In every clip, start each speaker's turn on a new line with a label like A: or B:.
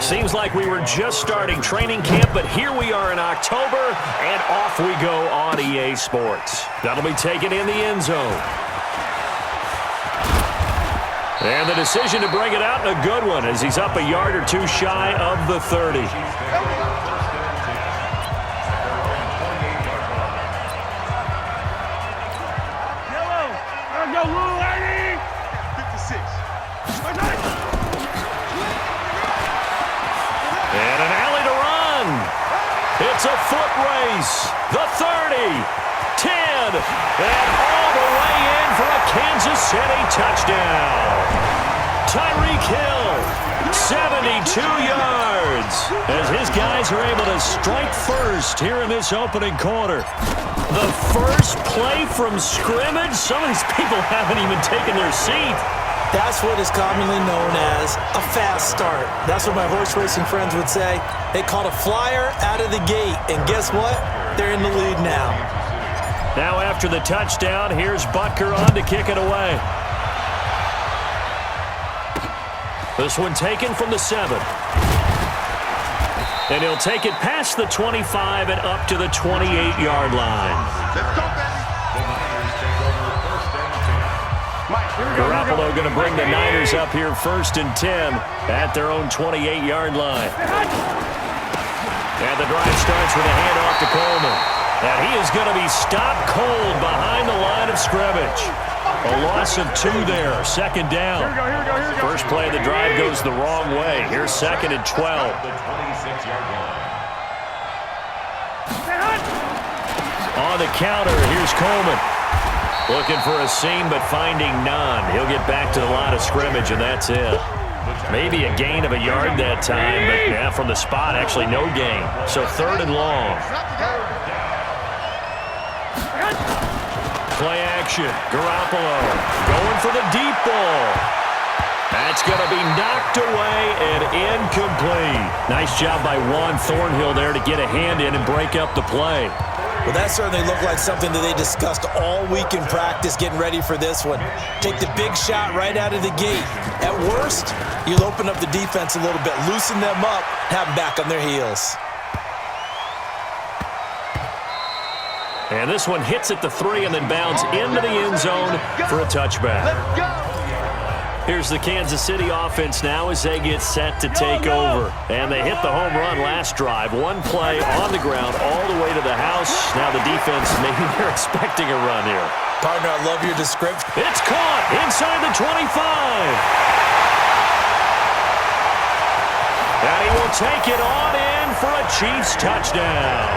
A: Seems like we were just starting training camp, but here we are in October, and off we go on EA Sports. That'll be taken in the end zone. And the decision to bring it out, a good one, as he's up a yard or two shy of the 30. And an alley to run. It's a foot race. The 30, 10, and all the way in for a Kansas City touchdown. Tyreek Hill, 72 yards, as his guys are able to strike first here in this opening quarter. The first play from scrimmage. Some of these people haven't even taken their seat.
B: That's what is commonly known as a fast start. That's what my horse racing friends would say. They caught a flyer out of the gate, and guess what? They're in the lead now.
A: Now after the touchdown, here's Butker on to kick it away. This one taken from the 7. And he'll take it past the 25 and up to the 28-yard line. Garoppolo going to bring the Niners up here 1st and 10 at their own 28-yard line. And the drive starts with a handoff to Coleman. And he is going to be stopped cold behind the line of scrimmage. A loss of 2 there, 2nd down. First play of the drive goes the wrong way. Here's 2nd and 12. On the counter, here's Coleman. Looking for a seam, but finding none. He'll get back to the line of scrimmage, and that's it. Maybe a gain of a yard that time, but yeah, from the spot, actually no gain. So 3rd and long. Play action. Garoppolo going for the deep ball. That's going to be knocked away and incomplete. Nice job by Juan Thornhill there to get a hand in and break up the play.
B: Well, that certainly looked like something that they discussed all week in practice, getting ready for this one. Take the big shot right out of the gate. At worst, you'll open up the defense a little bit, loosen them up, have them back on their heels.
A: And this one hits at the 3 and then bounds into the end zone for a touchback. Here's the Kansas City offense now as they get set to take over. And they hit the home run last drive. One play on the ground all the way to the house. Now the defense, maybe they're expecting a run here.
B: Partner, I love your description.
A: It's caught inside the 25. And he will take it on in for a Chiefs touchdown.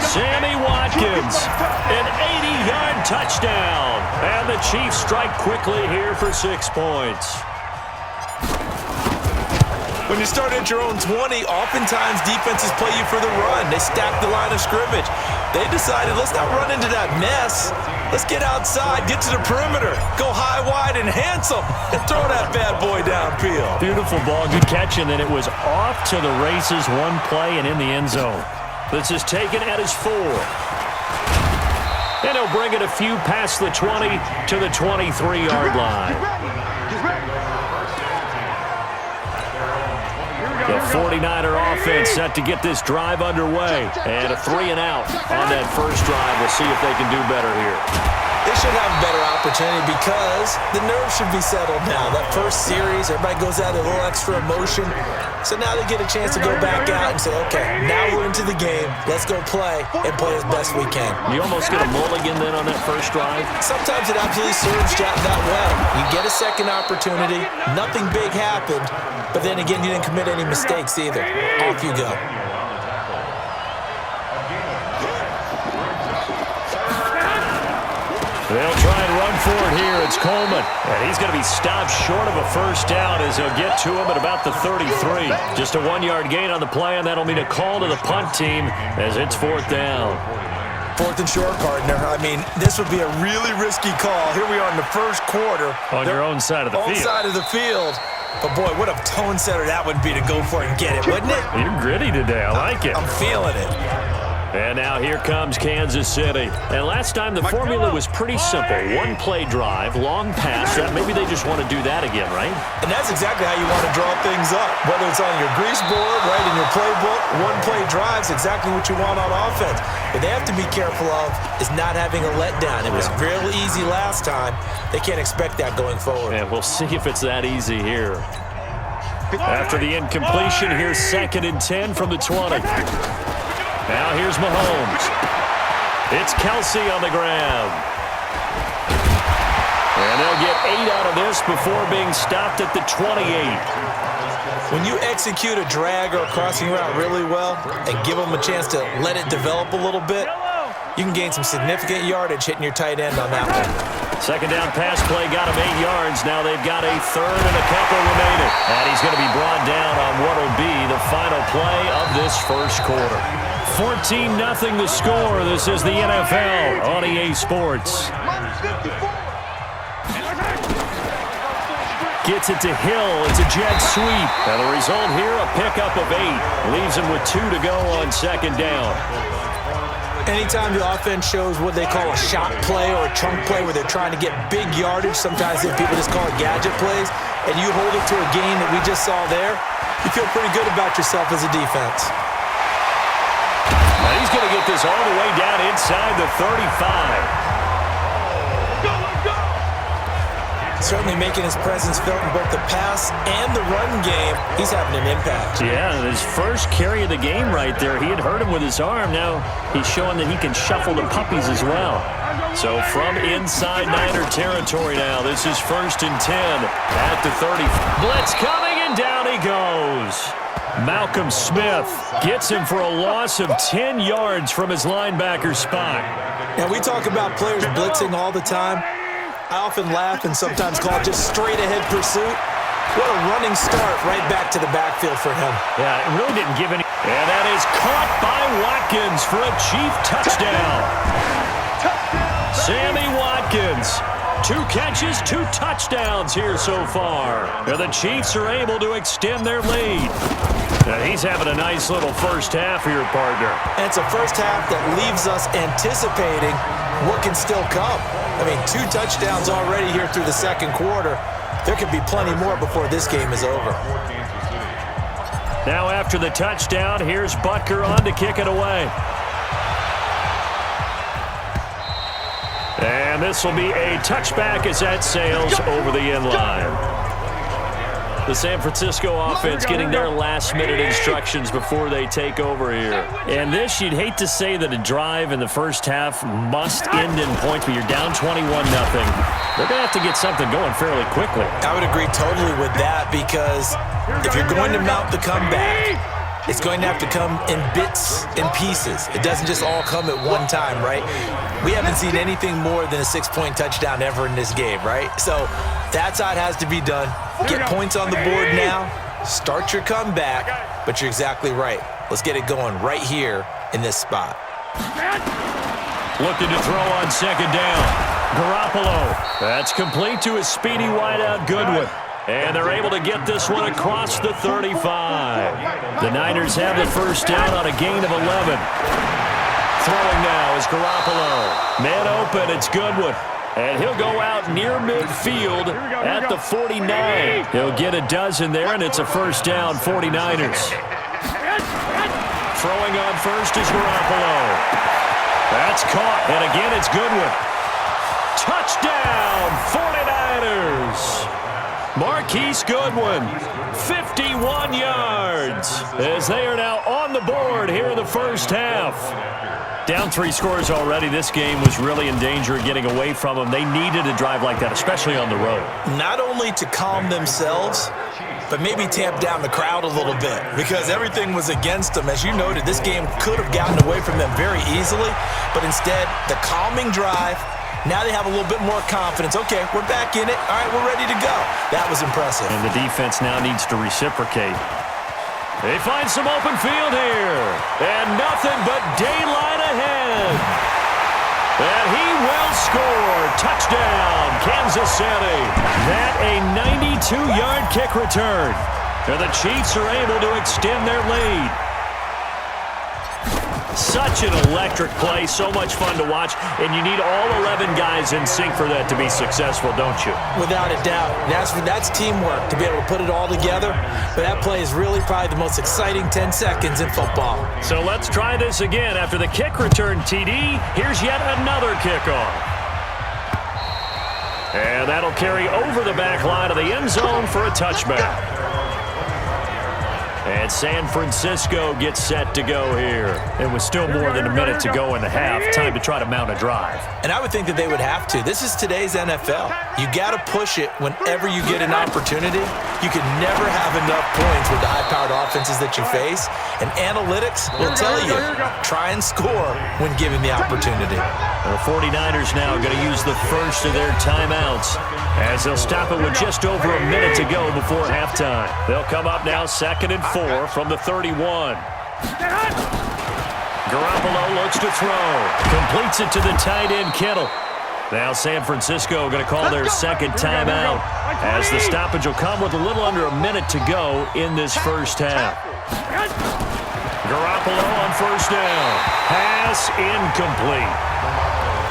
A: Sammy Watkins, an 80-yard touchdown. And the Chiefs strike quickly here for 6 points.
B: When you start at your own 20, oftentimes defenses play you for the run. They stack the line of scrimmage. They decided, let's not run into that mess. Let's get outside, get to the perimeter, go high, wide, and handsome, and throw that bad boy downfield.
A: Beautiful ball, good catch, and then it was off to the races, one play and in the end zone. This is taken at his 4. And he'll bring it a few past the 20 to the 23-yard line. The 49er offense set to get this drive underway. And a 3 and out on that first drive. We'll see if they can do better here.
B: They should have a better opportunity because the nerves should be settled now. That first series, everybody goes out a little extra emotion. So now they get a chance to go back out and say, okay, now we're into the game. Let's go play and play as best we can.
A: You almost get a mulligan then on that first drive?
B: Sometimes it absolutely serves that way. You get a second opportunity. Nothing big happened. But then again, you didn't commit any mistakes either. Off you go.
A: They'll try and run for it here. It's Coleman. And he's going to be stopped short of a first down as he'll get to him at about the 33. Just a 1-yard gain on the play, and that'll mean a call to the punt team as it's 4th down.
B: 4th and short, partner. I mean, this would be a really risky call. Here we are in the first quarter.
A: On your own side of the field.
B: Own side of the field. But, boy, what a tone setter that would be to go for it and get it, wouldn't it?
A: You're gritty today. I like it.
B: I'm feeling it.
A: And now here comes Kansas City. And last time the formula was pretty simple. One play drive, long pass. Maybe they just want to do that again, right?
B: And that's exactly how you want to draw things up. Whether it's on your grease board, right, in your playbook, one play drive's exactly what you want on offense. What they have to be careful of is not having a letdown. It was real easy last time. They can't expect that going forward.
A: And we'll see if it's that easy here. After the incompletion, here's 2nd and 10 from the 20. Now here's Mahomes. It's Kelsey on the ground. And they'll get 8 out of this before being stopped at the 28.
B: When you execute a drag or a crossing route really well and give them a chance to let it develop a little bit, you can gain some significant yardage hitting your tight end on that one.
A: 2nd down pass play got him 8 yards. Now they've got a 3rd and a couple remaining. And he's going to be brought down on what will be the final play of this first quarter. 14-0 the score. This is the NFL on EA Sports. Gets it to Hill. It's a jet sweep. And the result here, a pickup of 8. Leaves him with 2 to go on 2nd down.
B: Anytime the offense shows what they call a shot play or a chunk play where they're trying to get big yardage, sometimes people just call it gadget plays, and you hold it to a gain that we just saw there, you feel pretty good about yourself as a defense.
A: And he's going to get this all the way down inside the 35.
B: Certainly making his presence felt in both the pass and the run game. He's having an impact.
A: Yeah, his first carry of the game right there. He had hurt him with his arm. Now he's showing that he can shuffle the puppies as well. So from inside Niner territory now, this is 1st and 10 at the 30. Blitz coming, and down he goes. Malcolm Smith gets him for a loss of 10 yards from his linebacker spot.
B: And we talk about players blitzing all the time. I often laugh and sometimes call it just straight-ahead pursuit. What a running start right back to the backfield for him.
A: Yeah, it really didn't give any. And that is caught by Watkins for a Chief touchdown. Sammy Watkins. 2 catches, 2 touchdowns here so far. And the Chiefs are able to extend their lead. Now he's having a nice little first half here, partner.
B: And it's a first half that leaves us anticipating what can still come. I mean, 2 touchdowns already here through the 2nd quarter. There could be plenty more before this game is over.
A: Now after the touchdown, here's Butker on to kick it away. And this will be a touchback as that sails over the end line. The San Francisco offense getting their last-minute instructions before they take over here. And this, you'd hate to say that a drive in the first half must end in points, but you're down 21-0. They're going to have to get something going fairly quickly.
B: I would agree totally with that because if you're going to mount the comeback, it's going to have to come in bits and pieces. It doesn't just all come at one time, right? We haven't seen anything more than a 6-point touchdown ever in this game, right? So that's how it has to be done. Get points on the board now. Start your comeback. But you're exactly right. Let's get it going right here in this spot.
A: Looking to throw on 2nd down. Garoppolo. That's complete to his speedy wideout Goodwin. And they're able to get this one across the 35. The Niners have the first down on a gain of 11. Throwing now is Garoppolo. Man open, it's Goodwin. And he'll go out near midfield at the 49. He'll get a dozen there, and it's a first down, 49ers. Throwing on first is Garoppolo. That's caught, and again it's Goodwin. Touchdown, 49ers. Marquise Goodwin, 51 yards, as they are now on the board here in the first half. Down 3 scores already. This game was really in danger of getting away from them. They needed a drive like that, especially on the road.
B: Not only to calm themselves, but maybe tamp down the crowd a little bit because everything was against them. As you noted, this game could have gotten away from them very easily, but instead, the calming drive. Now they have a little bit more confidence. Okay, we're back in it. All right, we're ready to go. That was impressive.
A: And the defense now needs to reciprocate. They find some open field here. And nothing but daylight ahead. And he will score. Touchdown, Kansas City. That a 92-yard kick return. And the Chiefs are able to extend their lead. Such an electric play, so much fun to watch, and you need all 11 guys in sync for that to be successful, don't you?
B: Without a doubt. That's teamwork to be able to put it all together. But that play is really probably the most exciting 10 seconds in football.
A: So let's try this again. After the kick return TD, here's yet another kickoff. And that'll carry over the back line of the end zone for a touchback. And San Francisco gets set to go here. It was still more than a minute to go in the half. Time to try to mount a drive.
B: And I would think that they would have to. This is today's NFL. You got to push it whenever you get an opportunity. You can never have enough points with the high-powered offenses that you face. And analytics will tell you, try and score when given the opportunity.
A: The 49ers now going to use the first of their timeouts as they'll stop it with just over a minute to go before halftime. They'll come up now 2nd and 4 from the 31. Garoppolo looks to throw. Completes it to the tight end, Kittle. Now San Francisco going to call their second timeout as the stoppage will come with a little under a minute to go in this first half. Garoppolo on first down. Pass incomplete.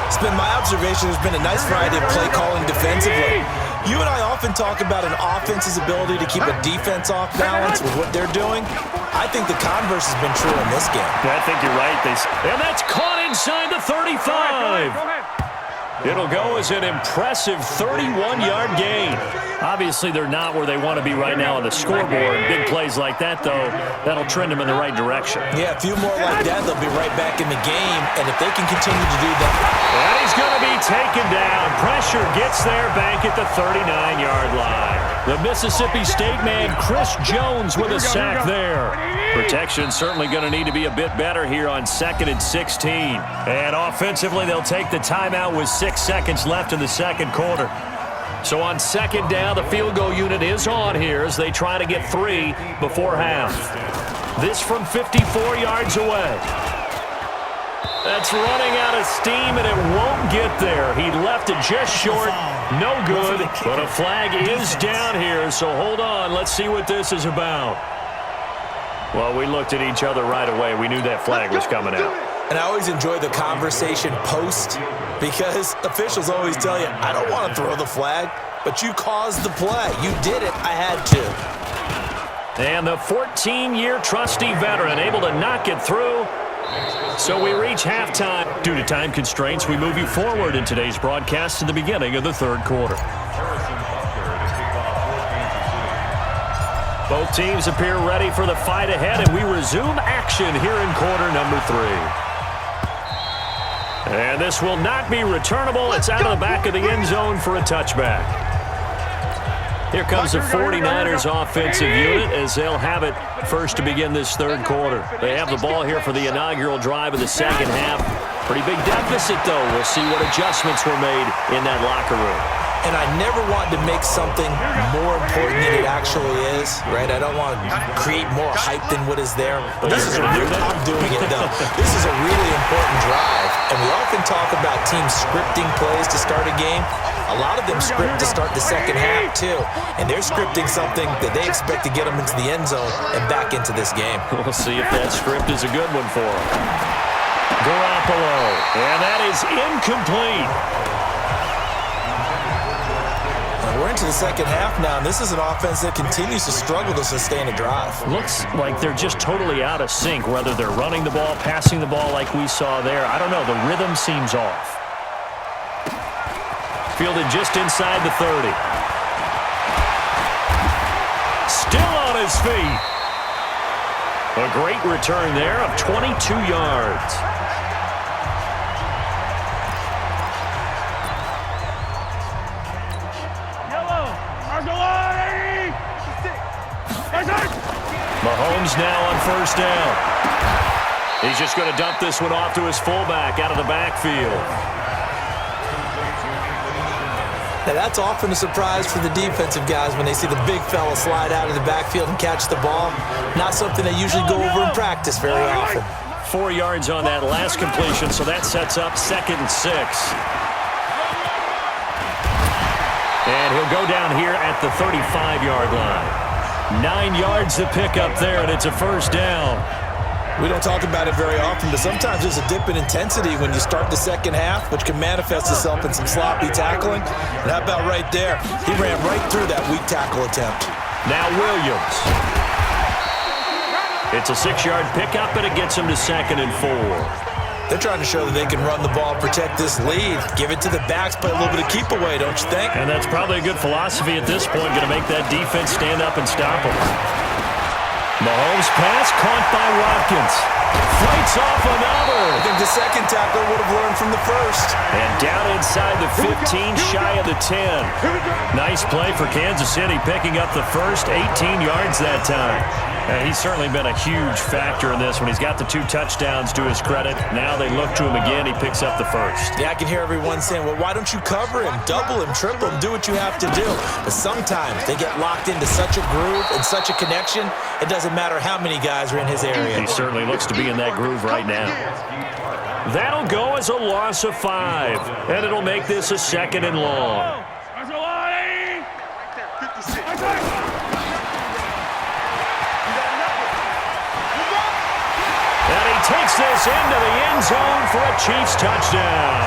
B: It's been my observation there's been a nice variety of play calling defensively. You and I often talk about an offense's ability to keep a defense off balance with what they're doing. I think the converse has been true in this game.
A: I think you're right. And that's caught inside the 35. It'll go as an impressive 31-yard gain. Obviously, they're not where they want to be right now on the scoreboard. Big plays like that, though, that'll trend them in the right direction.
B: Yeah, a few more like that, they'll be right back in the game. And if they can continue to do that.
A: And he's going to be taken down. Pressure gets there back at the 39-yard line. The Mississippi State man, Chris Jones, with a sack there. Protection certainly going to need to be a bit better here on 2nd and 16. And offensively, they'll take the timeout with 6 seconds left in the second quarter. So on 2nd down, the field goal unit is on here as they try to get 3 before half. This from 54 yards away. That's running out of steam, and it won't get there. He left it just short. No good, but a flag is down here, so hold on. Let's see what this is about. Well, we looked at each other right away. We knew that flag was coming out.
B: And I always enjoy the conversation post because officials always tell you, I don't want to throw the flag, but you caused the play. You did it. I had to.
A: And the 14-year trusty veteran able to knock it through. So we reach halftime. Due to time constraints, we move you forward in today's broadcast to the beginning of the third quarter. Both teams appear ready for the fight ahead, and we resume action here in quarter number 3. And this will not be returnable. It's out of the back of the end zone for a touchback. Here comes the 49ers offensive unit as they'll have it first to begin this third quarter. They have the ball here for the inaugural drive of the second half. Pretty big deficit, though. We'll see what adjustments were made in that locker room.
B: And I never want to make something more important than it actually is, right? I don't want to create more hype than what is there. But this is I'm doing it, though. This is a really important drive. And we often talk about teams scripting plays to start a game. A lot of them script to start the second half, too. And they're scripting something that they expect to get them into the end zone and back into this game.
A: We'll see if that script is a good one for them. Garoppolo. And that is incomplete.
B: We're into the second half now, and this is an offense that continues to struggle to sustain a drive.
A: Looks like they're just totally out of sync, whether they're running the ball, passing the ball like we saw there. I don't know. The rhythm seems off. Fielded just inside the 30. Still on his feet. A great return there of 22 yards. Mahomes now on first down. He's just going to dump this one off to his fullback out of the backfield.
B: Now that's often a surprise for the defensive guys when they see the big fella slide out of the backfield and catch the ball. Not something they usually go over in practice very often.
A: 4 yards on that last completion, so that sets up 2nd and 6. And he'll go down here at the 35-yard line. 9 yards to pick up there, and it's a first down.
B: We don't talk about it very often, but sometimes there's a dip in intensity when you start the second half, which can manifest itself in some sloppy tackling. And how about right there? He ran right through that weak tackle attempt.
A: Now Williams. It's a 6-yard pickup, and it gets him to 2nd and 4.
B: They're trying to show that they can run the ball, protect this lead, give it to the backs, play a little bit of keep away, don't you think?
A: And that's probably a good philosophy at this point, going to make that defense stand up and stop them. Mahomes' pass caught by Watkins. Fights off another.
B: I think the second tackler would have learned from the first.
A: And down inside the 15, shy of the 10. Nice play for Kansas City, picking up the first, 18 yards that time. He's certainly been a huge factor in this when he's got the 2 touchdowns to his credit. Now they look to him again. He picks up the first.
B: Yeah, I can hear everyone saying, well, why don't you cover him, double him, triple him, do what you have to do. But sometimes they get locked into such a groove and such a connection, it doesn't matter how many guys are in his area.
A: He certainly looks to be in that groove right now. That'll go as a loss of 5, and it'll make this a 2nd and long. And he takes this into the end zone for a Chiefs touchdown.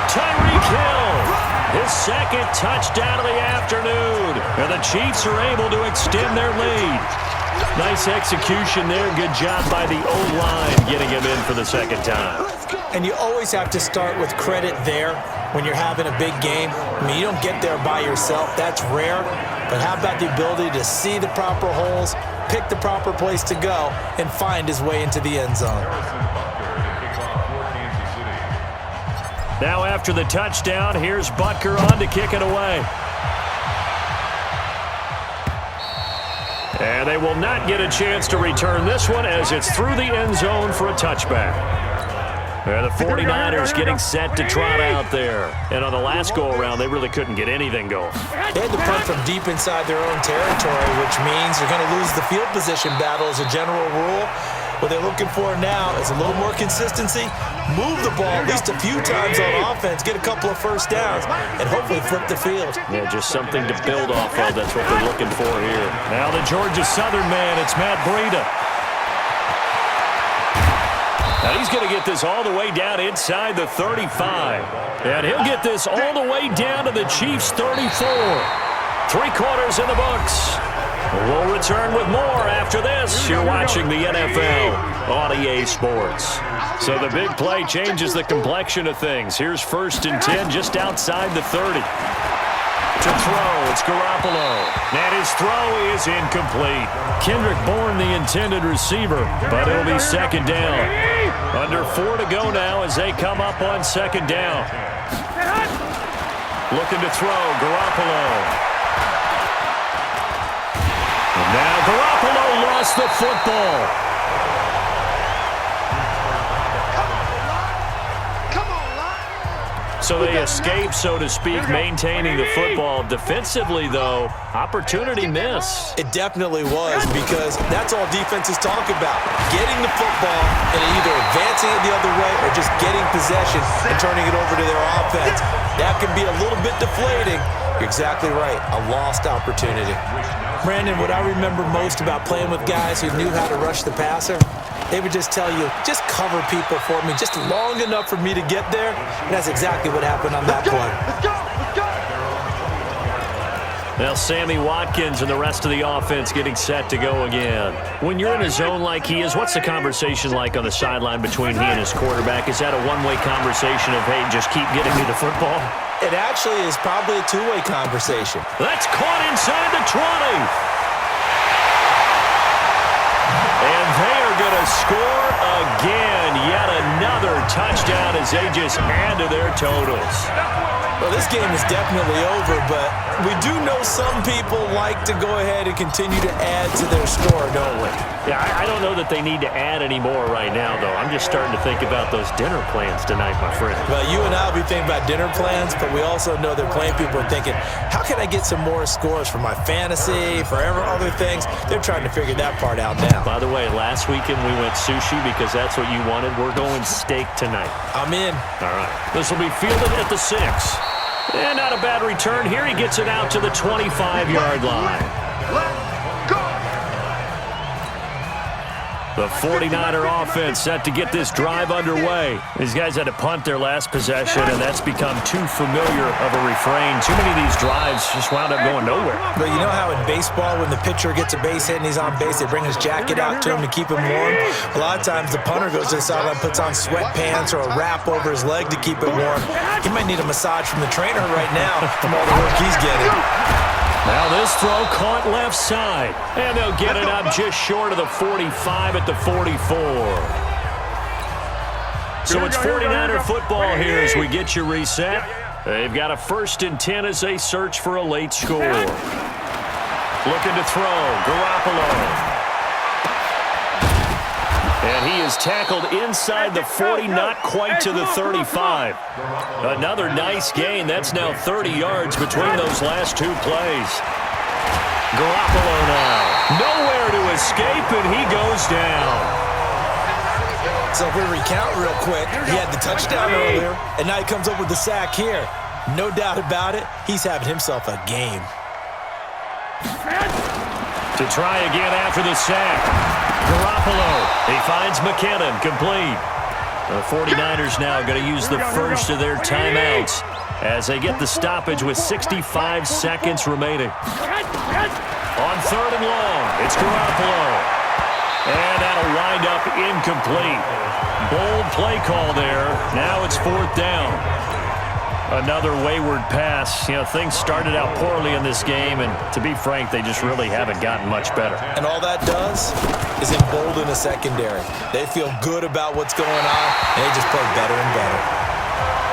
A: Tyreek Hill, his 2nd touchdown of the afternoon. And the Chiefs are able to extend their lead. Nice execution there. Good job by the O-line getting him in for the 2nd time.
B: And you always have to start with credit there when you're having a big game. I mean, you don't get there by yourself. That's rare. But how about the ability to see the proper holes, pick the proper place to go, and find his way into the end zone?
A: Now after the touchdown, here's Butker on to kick it away. And they will not get a chance to return this one as it's through the end zone for a touchback. And the 49ers getting set to trot out there. And on the last go-around, they really couldn't get anything going.
B: They had to punt from deep inside their own territory, which means they're going to lose the field position battle as a general rule. What they're looking for now is a little more consistency, move the ball at least a few times on offense, get a couple of first downs, and hopefully flip the field.
A: Yeah, just something to build off of. That's what they're looking for here. Now the Georgia Southern man, it's Matt Breida. Now he's going to get this all the way down inside the 35. And he'll get this all the way down to the Chiefs' 34. 3 quarters in the books. We'll return with more after this. You're watching the NFL on EA Sports. So the big play changes the complexion of things. Here's 1st and 10 just outside the 30. To throw, it's Garoppolo. And his throw is incomplete. Kendrick Bourne, the intended receiver, but it'll be 2nd down. Under 4 to go now as they come up on 2nd down. Looking to throw, Garoppolo. And now Garoppolo lost the football. So they escape, so to speak, maintaining the football. Defensively, though, opportunity miss.
B: It definitely was, because that's all defenses talk about. Getting the football and either advancing it the other way or just getting possession and turning it over to their offense. That can be a little bit deflating. You're exactly right. A lost opportunity. Brandon, what I remember most about playing with guys who knew how to rush the passer, they would just tell you, just cover people for me, just long enough for me to get there. And that's exactly what happened on that play.
A: Now Sammy Watkins and the rest of the offense getting set to go again. When you're in a zone like he is, what's the conversation like on the sideline between he and his quarterback? Is that a one-way conversation of, hey, just keep getting me the football?
B: It actually is probably a two-way conversation.
A: That's caught inside the 20. And they are going to score again. Yet another touchdown as they just add to their totals.
B: Well, this game is definitely over, but we do know some people like to go ahead and continue to add to their score, don't we?
A: Yeah, I don't know that they need to add any more right now, though. I'm just starting to think about those dinner plans tonight, my friend.
B: Well, you and I will be thinking about dinner plans, but we also know they're playing people are thinking, how can I get some more scores for my fantasy, for other things? They're trying to figure that part out now.
A: By the way, last weekend we went sushi because that's what you wanted. We're going steak tonight.
B: I'm in.
A: All right. This will be fielded at the 6. And not a bad return here. He gets it out to the 25-yard line. The 49er offense set to get this drive underway. These guys had to punt their last possession, and that's become too familiar of a refrain. Too many of these drives just wound up going nowhere.
B: But you know how in baseball, when the pitcher gets a base hit and he's on base, they bring his jacket out to him to keep him warm? A lot of times the punter goes to the sideline, puts on sweatpants or a wrap over his leg to keep it warm. He might need a massage from the trainer right now from all the work he's getting.
A: Now this throw caught left side, and they'll get it up just short of the 45 at the 44. So it's 49er football here as we get you reset. They've got a 1st and 10 as they search for a late score. Looking to throw, Garoppolo. And he is tackled inside the 40, not quite to the 35. Another nice gain. That's now 30 yards between those last 2 plays. Garoppolo now. Nowhere to escape, and he goes down.
B: So if we recount real quick, he had the touchdown earlier, and now he comes up with the sack here. No doubt about it, he's having himself a game.
A: To try again after the sack. Garoppolo, he finds McKinnon, complete. The 49ers now going to use the first of their timeouts as they get the stoppage with 65 seconds remaining. On 3rd and long, it's Garoppolo. And that'll wind up incomplete. Bold play call there. Now it's 4th down. Another wayward pass. You know, things started out poorly in this game, and to be frank, they just really haven't gotten much better.
B: And all that does is embolden a secondary. They feel good about what's going on, and they just play better and better.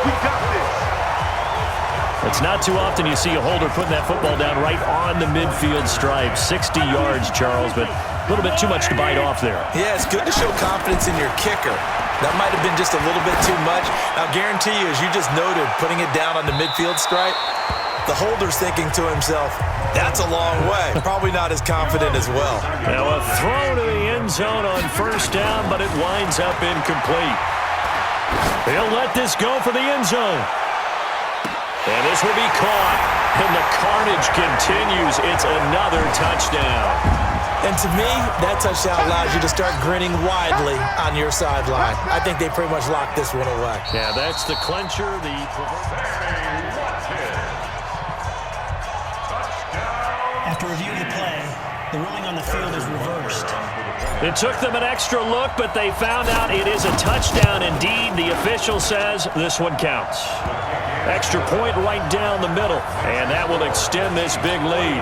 C: We got this.
A: It's not too often you see a holder putting that football down right on the midfield stripe. 60 yards, Charles, but a little bit too much to bite off there.
B: Yeah, it's good to show confidence in your kicker. That might have been just a little bit too much. I'll guarantee you, as you just noted, putting it down on the midfield stripe, the holder's thinking to himself, that's a long way. Probably not as confident as well.
A: Now a throw to the end zone on 1st down, but it winds up incomplete. They'll let this go for the end zone. And this will be caught, and the carnage continues. It's another touchdown.
B: And to me, that touchdown allows you to start grinning widely on your sideline. I think they pretty much locked this one away.
A: Yeah, that's the clincher.
D: After review of the play, the ruling on the field is reversed.
A: It took them an extra look, but they found out it is a touchdown indeed. The official says this one counts. Extra point right down the middle, and that will extend this big lead.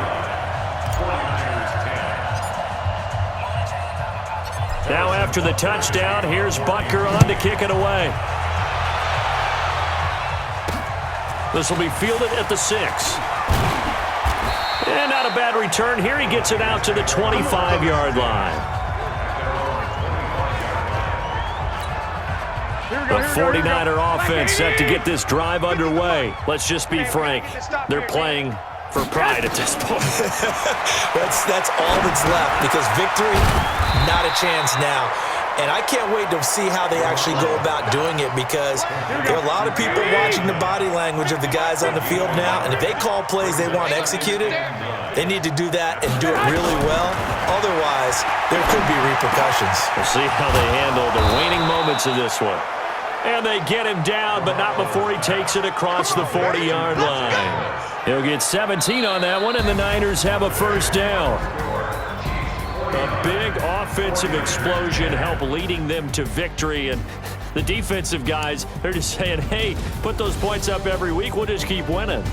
A: Now after the touchdown, here's Butker on to kick it away. This will be fielded at the 6. And not a bad return. Here he gets it out to the 25-yard line. The 49er offense set to get this drive underway. Let's just be frank. They're playing for pride at this point.
B: That's all that's left, because victory, not a chance now. And I can't wait to see how they actually go about doing it, because there are a lot of people watching the body language of the guys on the field now, and if they call plays they want executed, they need to do that and do it really well. Otherwise, there could be repercussions.
A: We'll see how they handle the waning moments of this one. And they get him down, but not before he takes it across the 40-yard line. He'll get 17 on that one, and the Niners have a 1st down. A big offensive explosion helped leading them to victory, and the defensive guys, they're just saying, hey, put those points up every week, we'll just keep winning.